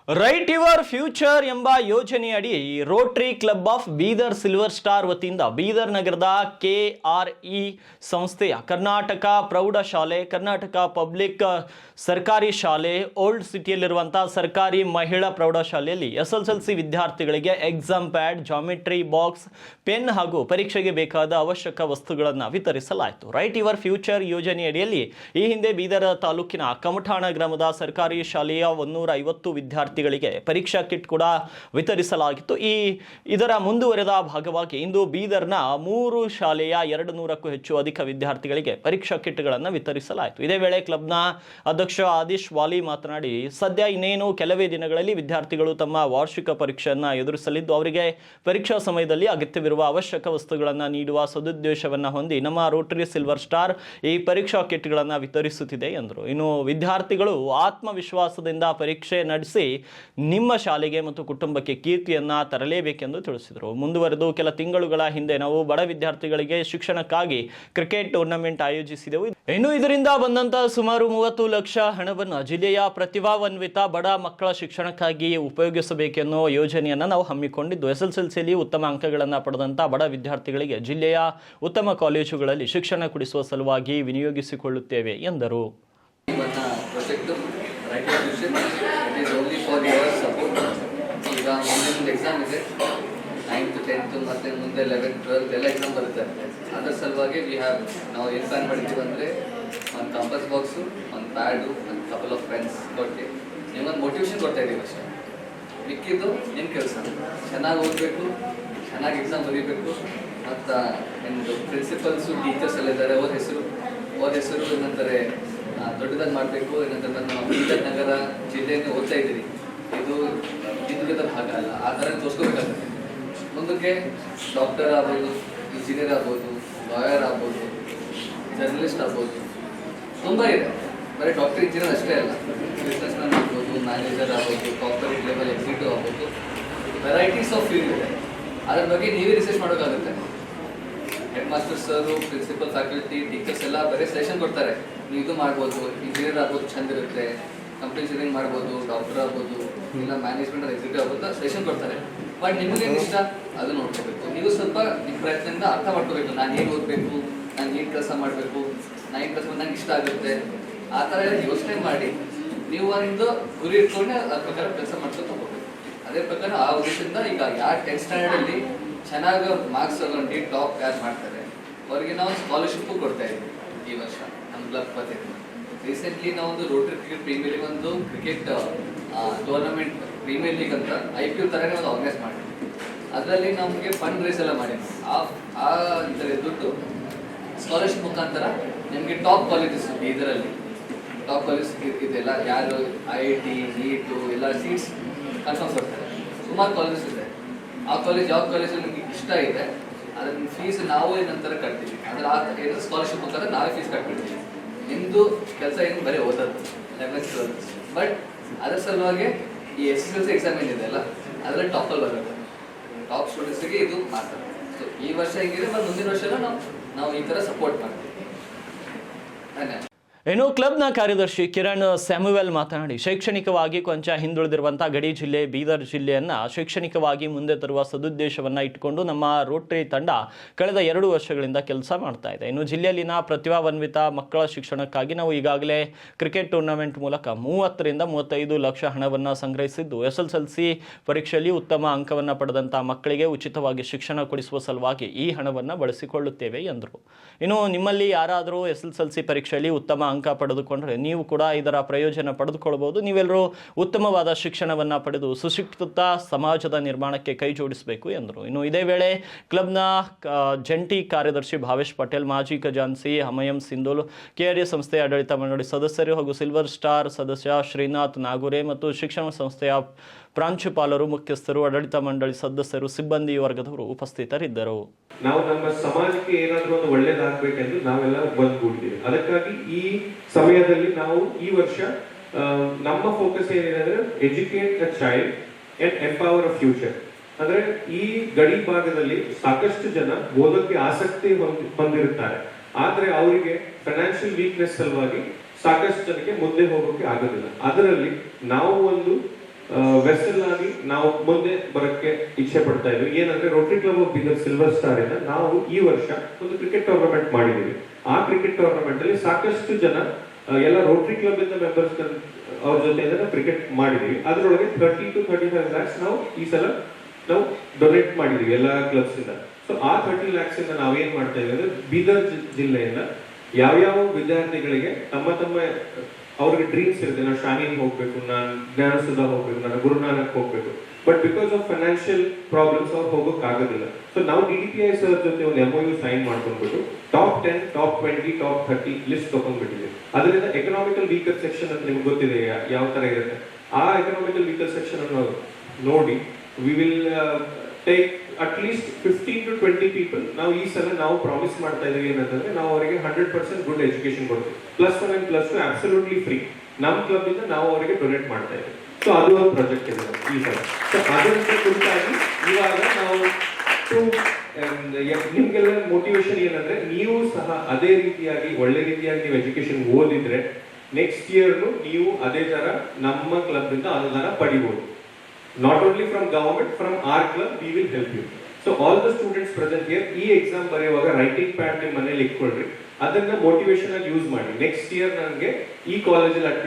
Write your future ಎಂಬ ಯೋಜನೆಯಡಿ Rotary club of Bidar silver star ವತಿಯಿಂದ ಬೀದರ್ ನಗರದ KRE ಸಂಸ್ಥೆಯ ಕರ್ನಾಟಕ ಪ್ರೌಢಶಾಲೆ, ಕರ್ನಾಟಕ ಪಬ್ಲಿಕ್ ಸರ್ಕಾರಿ ಶಾಲೆ, ಓಲ್ಡ್ ಸಿಟಿಯಲ್ಲಿರುವಂತಹ ಸರ್ಕಾರಿ ಮಹಿಳಾ ಪ್ರೌಢಶಾಲೆಯಲ್ಲಿ SSLC ವಿದ್ಯಾರ್ಥಿಗಳಿಗೆ exam pad, geometry box, pen ಹಾಗೂ ಪರೀಕ್ಷೆಗೆ ಬೇಕಾದ ಅವಶ್ಯಕ ವಸ್ತುಗಳನ್ನು ವಿತರಿಸಲಾಯಿತು. ರೈಟ್ ಯುವರ್ ಫ್ಯೂಚರ್ ಯೋಜನೆಯಡಿಯಲ್ಲಿ ಈ ಹಿಂದೆ ಬೀದರ್ ತಾಲೂಕಿನ ಕಮಠಾಣ ಗ್ರಾಮದ ಸರ್ಕಾರಿ ಶಾಲೆಯ 150 ವಿದ್ಯಾರ್ಥಿಗಳಿಗೆ ಪರೀಕ್ಷಾ ಕಿಟ್ ಕೂಡ ವಿತರಿಸಲಾಗಿತ್ತು. ಇದರ ಮುಂದುವರೆದ ಭಾಗವಾಗಿ ಇಂದು ಬೀದರ್ನ 3 ಶಾಲೆಯ 200ಕ್ಕೂ ಹೆಚ್ಚು ಅಧಿಕ ವಿದ್ಯಾರ್ಥಿಗಳಿಗೆ ಪರೀಕ್ಷಾ ಕಿಟ್ಗಳನ್ನು ವಿತರಿಸಲಾಯಿತು. ಇದೇ ವೇಳೆ ಕ್ಲಬ್ನ ಅಧ್ಯಕ್ಷ ಆದಿಶ್ ವಾಲಿ ಮಾತನಾಡಿ, ಸದ್ಯ ಇನ್ನೇನು ಕೆಲವೇ ದಿನಗಳಲ್ಲಿ ವಿದ್ಯಾರ್ಥಿಗಳು ತಮ್ಮ ವಾರ್ಷಿಕ ಪರೀಕ್ಷೆಯನ್ನು ಎದುರಿಸಲಿದ್ದು, ಅವರಿಗೆ ಪರೀಕ್ಷಾ ಸಮಯದಲ್ಲಿ ಅಗತ್ಯವಿರುವ ಅವಶ್ಯಕ ವಸ್ತುಗಳನ್ನು ನೀಡುವ ಸದುದ್ದೇಶವನ್ನು ಹೊಂದಿ ನಮ್ಮ ರೋಟರಿ ಸಿಲ್ವರ್ ಸ್ಟಾರ್ ಈ ಪರೀಕ್ಷಾ ಕಿಟ್ಗಳನ್ನು ವಿತರಿಸುತ್ತಿದೆ ಎಂದರು. ಇನ್ನು ವಿದ್ಯಾರ್ಥಿಗಳು ಆತ್ಮವಿಶ್ವಾಸದಿಂದ ಪರೀಕ್ಷೆ ನಡೆಸಿ ನಿಮ್ಮ ಶಾಲೆಗೆ ಮತ್ತು ಕುಟುಂಬಕ್ಕೆ ಕೀರ್ತಿಯನ್ನ ತರಲೇಬೇಕೆಂದು ತಿಳಿಸಿದರು. ಮುಂದುವರೆದು ಕೆಲ ತಿಂಗಳುಗಳ ಹಿಂದೆ ನಾವು ಬಡ ವಿದ್ಯಾರ್ಥಿಗಳಿಗೆ ಶಿಕ್ಷಣಕ್ಕಾಗಿ ಕ್ರಿಕೆಟ್ ಟೂರ್ನಮೆಂಟ್ ಆಯೋಜಿಸಿದೆವು. ಇನ್ನು ಇದರಿಂದ ಬಂದಂತ ಸುಮಾರು 30 ಲಕ್ಷ ಹಣವನ್ನು ಜಿಲ್ಲೆಯ ಪ್ರತಿಭಾನ್ವಿತ ಬಡ ಮಕ್ಕಳ ಶಿಕ್ಷಣಕ್ಕಾಗಿ ಉಪಯೋಗಿಸಬೇಕೆನ್ನೋ ಯೋಜನೆಯನ್ನು ನಾವು ಹಮ್ಮಿಕೊಂಡಿದ್ದು, SSLCಯಲ್ಲಿ ಉತ್ತಮ ಅಂಕಗಳನ್ನು ಪಡೆದಂತ ಬಡ ವಿದ್ಯಾರ್ಥಿಗಳಿಗೆ ಜಿಲ್ಲೆಯ ಉತ್ತಮ ಕಾಲೇಜುಗಳಲ್ಲಿ ಶಿಕ್ಷಣ ಕೊಡಿಸುವ ಸಲುವಾಗಿ ವಿನಿಯೋಗಿಸಿಕೊಳ್ಳುತ್ತೇವೆ ಎಂದರು. ಈಗ ಮುಂದಿನ ಎಕ್ಸಾಮ್ ಇದೆ, 9th 10th ಮತ್ತು ಮುಂದೆ 11th 12th ಎಲ್ಲ ಎಕ್ಸಾಮ್ ಬರುತ್ತೆ. ಅದರ ಸಲುವಾಗಿ ನಾವು ಏನು ಪ್ಲಾನ್ ಮಾಡಿದ್ದೀವಿ ಅಂದರೆ, ಒಂದು ಕಂಪಸ್ ಬಾಕ್ಸು, ಒಂದು ಪ್ಯಾಡು, ಒಂದು ಕಪಲ್ ಆಫ್ ಪೆನ್ಸ್ ಕೊಟ್ಟು ನಿಮ್ಮೊಂದು ಮೋಟಿವೇಶನ್ ಕೊಡ್ತಾ ಇದ್ದೀವಿ ಅಷ್ಟೇ. ಮಿಕ್ಕಿದ್ದು ನಿಮ್ಮ ಕೆಲಸ, ಚೆನ್ನಾಗಿ ಓದಬೇಕು, ಚೆನ್ನಾಗಿ ಎಕ್ಸಾಮ್ ಬರೀಬೇಕು, ಮತ್ತು ನಿಮ್ಮದು ಪ್ರಿನ್ಸಿಪಲ್ಸು ಟೀಚರ್ಸ್ ಎಲ್ಲ ಇದ್ದಾರೆ, ಅವ್ರ ಹೆಸರು ಏನಂತಾರೆ ದೊಡ್ಡದಾಗಿ ಮಾಡಬೇಕು. ಏನಂದ್ರೆ ನಮ್ಮ ಬೀದರ್ ನಗರ ಜಿಲ್ಲೆಯನ್ನು ಓದ್ತಾ ಇದ್ದೀರಿ, ಇದು ಹಿಂದುಳಿದ ಭಾಗ ಅಲ್ಲ, ಆ ಥರ ತೋರಿಸ್ಕೋಬೇಕಾಗುತ್ತೆ. ಮುಂದಕ್ಕೆ ಡಾಕ್ಟರ್ ಆಗ್ಬೋದು, ಇಂಜಿನಿಯರ್ ಆಗ್ಬೋದು, ಲಾಯರ್ ಆಗ್ಬೋದು, ಜರ್ನಲಿಸ್ಟ್ ಆಗ್ಬೋದು, ತುಂಬ ಇದೆ. ಬರೀ ಡಾಕ್ಟರ್ ಇಂಜಿನಿಯರ್ ಅಷ್ಟೇ ಅಲ್ಲ, ಬಿಸ್ನೆಸ್ ಮ್ಯಾನ್ ಆಗ್ಬೋದು, ಮ್ಯಾನೇಜರ್ ಆಗ್ಬೋದು, ಕಾರ್ಪೊರೇಟ್ ಲೆವೆಲ್ ಎಕ್ಸಿಕ್ಯೂಟಿವ್ ಆಗ್ಬೋದು, ವೆರೈಟೀಸ್ ಆಫ್ ಫೀಲ್ಡ್ ಇದೆ. ಅದ್ರ ಬಗ್ಗೆ ನೀವೇ ರಿಸರ್ಚ್ ಮಾಡೋಕ್ಕಾಗುತ್ತೆ. ಹೆಡ್ ಮಾಸ್ಟರ್ ಸರು, ಪ್ರಿನ್ಸಿಪಲ್ ಫ್ಯಾಕಲ್ಟಿ, ಟೀಚರ್ಸ್ ಎಲ್ಲ ಬರೀ ಸೆಷನ್ ಕೊಡ್ತಾರೆ, ನೀವು ಇದು ಮಾಡ್ಬೋದು, ಇಂಜಿನಿಯರ್ ಆಗ್ಬೋದು ಚಂದ ಇರುತ್ತೆ, ಕಂಪ್ನಿ ಇಂಜಿನಿಯರಿಂಗ್ ಮಾಡ್ಬೋದು, ಡಾಕ್ಟರ್ ಆಗ್ಬೋದು, ಇಲ್ಲ ಮ್ಯಾನೇಜ್ಮೆಂಟ್ ಎಕ್ಸಿಕ್ಯೂಟಿವ್ ಆಗ್ಬೋದು, ಸೆಷನ್ ಕೊಡ್ತಾರೆ. ಬಟ್ ನಿಮಗೇನು ಇಷ್ಟ ಅದು ನೋಡ್ಕೋಬೇಕು. ನೀವು ಸ್ವಲ್ಪ ನಿಮ್ಮ ಪ್ರಯತ್ನದಿಂದ ಅರ್ಥ ಮಾಡ್ಕೋಬೇಕು, ನಾನು ಏನು ಓದಬೇಕು, ನಾನು ಏನು ಕೆಲಸ ಮಾಡಬೇಕು, ನಾನು ಏನು ಕೆಲಸ ನಂಗೆ ಇಷ್ಟ ಆಗುತ್ತೆ, ಆ ಥರ ಎಲ್ಲ ಯೋಚನೆ ಮಾಡಿ ನೀವು ಒಂದು ಗುರಿ ಇಟ್ಕೊಂಡು ಅದ್ರ ಪ್ರಕಾರ ಕೆಲಸ ಮಾಡ್ಕೊಂಡು ಹೋಗ್ಬೇಕು. ಅದೇ ಪ್ರಕಾರ ಆ ಉದ್ದೇಶದಿಂದ ಈಗ ಯಾರು 10th ಸ್ಟ್ಯಾಂಡರ್ಡಲ್ಲಿ ಚೆನ್ನಾಗಿ ಮಾರ್ಕ್ಸ್ ತಗೊಂಡು ಟಾಪ್ ಯಾರು ಮಾಡ್ತಾರೆ ಅವರಿಗೆ ನಾವು ಸ್ಕಾಲರ್ಶಿಪ್ಪು ಕೊಡ್ತಾ ಇದ್ದೀವಿ ಈ ವರ್ಷ ನಮ್ಮ ಕ್ಲಬ್ ಪತ್ತಿದ್ದು. ರೀಸೆಂಟ್ಲಿ ನಾವು ಒಂದು ರೋಟರಿ ಕ್ರಿಕೆಟ್ ಪ್ರೀಮಿಯರ್ ಲೀಗ್ ಒಂದು ಕ್ರಿಕೆಟ್ ಟೂರ್ನಮೆಂಟ್ ಪ್ರೀಮಿಯರ್ ಲೀಗ್ ಅಂತ IPL ಥರನೇ ಒಂದು ಆರ್ಗನೈಸ್ ಮಾಡಿದ್ವಿ. ಅದರಲ್ಲಿ ನಮಗೆ ಫಂಡ್ ರೈಸ್ ಎಲ್ಲ ಮಾಡಿದ್ವಿ. ಆ ಇದರ ದುಡ್ಡು ಸ್ಕಾಲರ್ಶಿಪ್ ಮುಖಾಂತರ ನಿಮಗೆ ಟಾಪ್ ಕಾಲೇಜಸ್ ಇದರಲ್ಲಿ ಟಾಪ್ ಕಾಲೇಜ್ ಇದೆಲ್ಲ, ಯಾರು IIT, NEET ಎಲ್ಲ ಸೀಟ್ಸ್ ಕನ್ಫರ್ಮ್ ಬರ್ತಾರೆ. ಸುಮಾರು ಕಾಲೇಜಸ್ ಇದೆ. ಆ ಕಾಲೇಜ್ ಯಾವ ಕಾಲೇಜಲ್ಲಿ ನಿಮಗೆ ಇಷ್ಟ ಇದೆ ಅದರ ಫೀಸ್ ನಾವು ಏನಂತರ ಕಟ್ತೀವಿ, ಅದರ ಏನಾದ್ರು ಸ್ಕಾಲರ್ಶಿಪ್ ಮುಖಾಂತರ ನಾವೇ ಫೀಸ್ ಕಟ್ಬಿಡ್ತೀವಿ. ನಿಮ್ಮದು ಕೆಲಸ ಏನು ಬರೀ ಓದೋದು 11th 12th. ಬಟ್ ಅದರ ಸಲುವಾಗಿ ಈ SSLC ಎಕ್ಸಾಮ್ ಏನಿದೆ ಅಲ್ಲ ಅದರಲ್ಲಿ ಟಾಪಲ್ಲಿ ಬರುತ್ತೆ. ಟಾಪ್ ಸ್ಟೂಡೆಂಟ್ಸ್ಗೆ ಇದು ಮಾಡ್ತಾರೆ. ಸೊ ಈ ವರ್ಷ ಹೆಂಗಿದೆ, ಮತ್ತು ಮುಂದಿನ ವರ್ಷ ನಾವು ಈ ಥರ ಸಪೋರ್ಟ್ ಮಾಡ್ತೀವಿ. ಧನ್ಯವಾದ. ಇನ್ನು ಕ್ಲಬ್ನ ಕಾರ್ಯದರ್ಶಿ ಕಿರಣ್ ಸ್ಯಾಮುವೆಲ್ ಮಾತನಾಡಿ, ಶೈಕ್ಷಣಿಕವಾಗಿ ಕೊಂಚ ಹಿಂದುಳಿದಿರುವಂತಹ ಗಡಿ ಜಿಲ್ಲೆ ಬೀದರ್ ಜಿಲ್ಲೆಯನ್ನು ಶೈಕ್ಷಣಿಕವಾಗಿ ಮುಂದೆ ತರುವ ಸದುದ್ದೇಶವನ್ನು ಇಟ್ಟುಕೊಂಡು ನಮ್ಮ ರೋಟರಿ ತಂಡ ಕಳೆದ 2 ವರ್ಷಗಳಿಂದ ಕೆಲಸ ಮಾಡ್ತಾ ಇದೆ. ಇನ್ನು ಜಿಲ್ಲೆಯಲ್ಲಿನ ಪ್ರತಿಭಾನ್ವಿತ ಮಕ್ಕಳ ಶಿಕ್ಷಣಕ್ಕಾಗಿ ನಾವು ಈಗಾಗಲೇ ಕ್ರಿಕೆಟ್ ಟೂರ್ನಮೆಂಟ್ ಮೂಲಕ 30 ರಿಂದ 35 ಲಕ್ಷ ಹಣವನ್ನು ಸಂಗ್ರಹಿಸಿದ್ದು, SSLC ಪರೀಕ್ಷೆಯಲ್ಲಿ ಉತ್ತಮ ಅಂಕವನ್ನು ಪಡೆದಂತಹ ಮಕ್ಕಳಿಗೆ ಉಚಿತವಾಗಿ ಶಿಕ್ಷಣ ಕೊಡಿಸುವ ಸಲುವಾಗಿ ಈ ಹಣವನ್ನು ಬಳಸಿಕೊಳ್ಳುತ್ತೇವೆ ಎಂದರು. ಇನ್ನು ನಿಮ್ಮಲ್ಲಿ ಯಾರಾದರೂ SSLC ಪರೀಕ್ಷೆಯಲ್ಲಿ ಉತ್ತಮ ಅಂಕ ಪಡೆದುಕೊಂಡ್ರೆ ನೀವು ಕೂಡ ಇದರ ಪ್ರಯೋಜನ ಪಡೆದುಕೊಳ್ಳಬಹುದು. ನೀವೆಲ್ಲರೂ ಉತ್ತಮವಾದ ಶಿಕ್ಷಣವನ್ನು ಪಡೆದು ಸುಶಿಕ್ಷಿತ ಸಮಾಜದ ನಿರ್ಮಾಣಕ್ಕೆ ಕೈ ಜೋಡಿಸಬೇಕು ಎಂದರು. ಇನ್ನು ಇದೇ ವೇಳೆ ಕ್ಲಬ್ನ ಜಂಟಿ ಕಾರ್ಯದರ್ಶಿ ಭಾವೇಶ್ ಪಟೇಲ್, ಮಾಜಿ ಖಜಾನ್ಸಿ ಹಮಯಂ ಸಿಂಧೂಲ್, KRE ಸಂಸ್ಥೆಯ ಆಡಳಿತ ಮಂಡಳಿ ಸದಸ್ಯರು ಹಾಗೂ ಸಿಲ್ವರ್ ಸ್ಟಾರ್ ಸದಸ್ಯ ಶ್ರೀನಾಥ್ ನಾಗುರೆ ಮತ್ತು ಶಿಕ್ಷಣ ಸಂಸ್ಥೆಯ ಪ್ರಾಂಶುಪಾಲರು, ಮುಖ್ಯಸ್ಥರು, ಆಡಳಿತ ಮಂಡಳಿ ಸದಸ್ಯರು, ಸಿಬ್ಬಂದಿ ವರ್ಗದವರು ಉಪಸ್ಥಿತರಿದ್ದರು. ನಾವು ನಮ್ಮ ಸಮಾಜಕ್ಕೆ ಏನಾದರೂ ಒಂದು ಒಳ್ಳೇದಾಗಬೇಕೆಂದು ನಾವೆಲ್ಲ ಬಂದ್ಬಿಡ್ತೀವಿ. ಅದಕ್ಕಾಗಿ ಈ ಸಮಯದಲ್ಲಿ ನಾವು ಈ ವರ್ಷ ನಮ್ಮ ಫೋಕಸ್ ಏನಿದೆ ಅಂದ್ರೆ educate a child and empower a future. ಅಂದ್ರೆ ಈ ಗಡಿ ಭಾಗದಲ್ಲಿ ಸಾಕಷ್ಟು ಜನ ಓದೋಕೆ ಆಸಕ್ತಿ ಹೊಂದಿರುತ್ತಾರೆ, ಆದ್ರೆ ಅವರಿಗೆ ಫೈನಾನ್ಷಿಯಲ್ ವೀಕ್ನೆಸ್ ಸಲುವಾಗಿ ಸಾಕಷ್ಟು ಜನಕ್ಕೆ ಮುಂದೆ ಹೋಗೋಕೆ ಆಗೋದಿಲ್ಲ. ಅದರಲ್ಲಿ ನಾವು ಒಂದು ವೆಸಲ್ ಆಗಿ ನಾವು ಮುಂದೆ ಬರೋಕ್ಕೆ ಇಚ್ಛೆ ಪಡ್ತಾ ಇದ್ವಿ. ಏನಂದ್ರೆ Rotary club of Bidar silver star ಇಂದ ನಾವು ಈ ವರ್ಷ ಒಂದು ಕ್ರಿಕೆಟ್ ಟೂರ್ನಮೆಂಟ್ ಮಾಡಿದೀವಿ. ಆ ಕ್ರಿಕೆಟ್ ಟೂರ್ನಮೆಂಟ್ ಅಲ್ಲಿ ಸಾಕಷ್ಟು ಜನ ಎಲ್ಲ ರೋಟರಿ ಕ್ಲಬ್ ಇಂದ ಮೆಂಬರ್ಸ್ ಅವ್ರ ಜೊತೆ ಕ್ರಿಕೆಟ್ ಮಾಡಿದೀವಿ. ಅದರೊಳಗೆ 30 to 35 lakhs ನಾವು ಈ ಸಲ ನಾವು ಡೊನೇಟ್ ಮಾಡಿದೀವಿ ಎಲ್ಲ ಕ್ಲಬ್ಸ್ ಇಂದ. ಸೊ ಆ 30 lakhs ಇಂದ ನಾವೇನ್ ಮಾಡ್ತಾ ಇದ್ದೀವಿ ಅಂದ್ರೆ ಬೀದರ್ ಜಿಲ್ಲೆಯಿಂದ ಯಾವ್ಯಾವ ವಿದ್ಯಾರ್ಥಿಗಳಿಗೆ ತಮ್ಮ ಅವ್ರಿಗೆ ಡ್ರೀಮ್ಸ್ ಇರುತ್ತೆ, ನಾನು ಶಾಹಿನ್ ಹೋಗ್ಬೇಕು, ನಾನು ಜ್ಞಾನಸುಧಾ ಹೋಗ್ಬೇಕು, ನಾನು ಗುರುನಾನಕ್ ಹೋಗ್ಬೇಕು, but because of financial problems ಅವ್ರು ಹೋಗೋಕ್ ಆಗೋದಿಲ್ಲ. ಸೊ ನಾವು DDPI ಸರ್ ಜೊತೆ ಒಂದು MOU ಸೈನ್ ಮಾಡ್ಕೊಂಡ್ಬಿಟ್ಟು ಟಾಪ್ 10, ಟಾಪ್ 20, ಟಾಪ್ 30 ಲಿಸ್ಟ್ ತಗೊಂಡ್ಬಿಟ್ಟಿದೆ. ಅದರಿಂದ ಎಕನಾಮಿಕಲ್ ವೀಕರ್ ಸೆಕ್ಷನ್ ಅಂತ ನಿಮ್ಗೆ ಗೊತ್ತಿದೆ ಯಾವ ತರ ಇರುತ್ತೆ. ಆ ಎಕನಾಮಿಕಲ್ ವೀಕರ್ ಸೆಕ್ಷನ್ ಅನ್ನು ನೋಡಿ we will take at least 15 to 20 people. ನಾವು ಈ ಸಲ ನಾವು ಪ್ರಾಮಿಸ್ ಮಾಡ್ತಾ ಇದೀವಿ ಏನಂತಂದ್ರೆ ನಾವು ಅವರಿಗೆ 100% ಗುಡ್ ಎಜುಕೇಶನ್ ಕೊಡ್ತೀವಿ. +1 and +2 ಅಬ್ಸಲ್ಯೂಟ್ಲಿ ಫ್ರೀ. ನಮ್ಮ ಕ್ಲಬ್ ಇಂದ ನಾವು ಅವರಿಗೆ ಡೊನೇಟ್ ಮಾಡ್ತಾ ಇದ್ದೀವಿ. ಸೊ ಅದು ಒಂದು ಪ್ರಾಜೆಕ್ಟ್ ಇದೆ ಈ ಸಲ. ಸೊ ಅದರ ಕುರಿತಾಗಿ ಇವಾಗ ನಾವು ನಿಮ್ಗೆಲ್ಲ ಮೋಟಿವೇಶನ್ ಏನಂದ್ರೆ ನೀವು ಸಹ ಅದೇ ರೀತಿಯಾಗಿ ಒಳ್ಳೆ ರೀತಿಯಾಗಿ ನೀವು ಎಜುಕೇಶನ್ ಓದಿದ್ರೆ ನೆಕ್ಸ್ಟ್ ಇಯರ್ ನೀವು ಅದೇ ತರ ನಮ್ಮ ಕ್ಲಬ್ ಇಂದ ಅನುದಾನ ಪಡಿಬಹುದು. Not only from government, from our club, we will help you. So all the students present here, ಈ ಎಕ್ಸಾಮ್ ಬರೆಯುವಾಗ ರೈಟಿಂಗ್ ಪ್ಯಾಡ್ ನಿಮ್ಮ ಮನೇಲಿ ಇಟ್ಕೊಳ್ರಿ, ಅದನ್ನ ಮೋಟಿವೇಶನ್ ಆಗಿ ಯೂಸ್ ಮಾಡಿ. ನೆಕ್ಸ್ಟ್ ಇಯರ್ ನನಗೆ ಈ ಕಾಲೇಜಲ್ಲಿ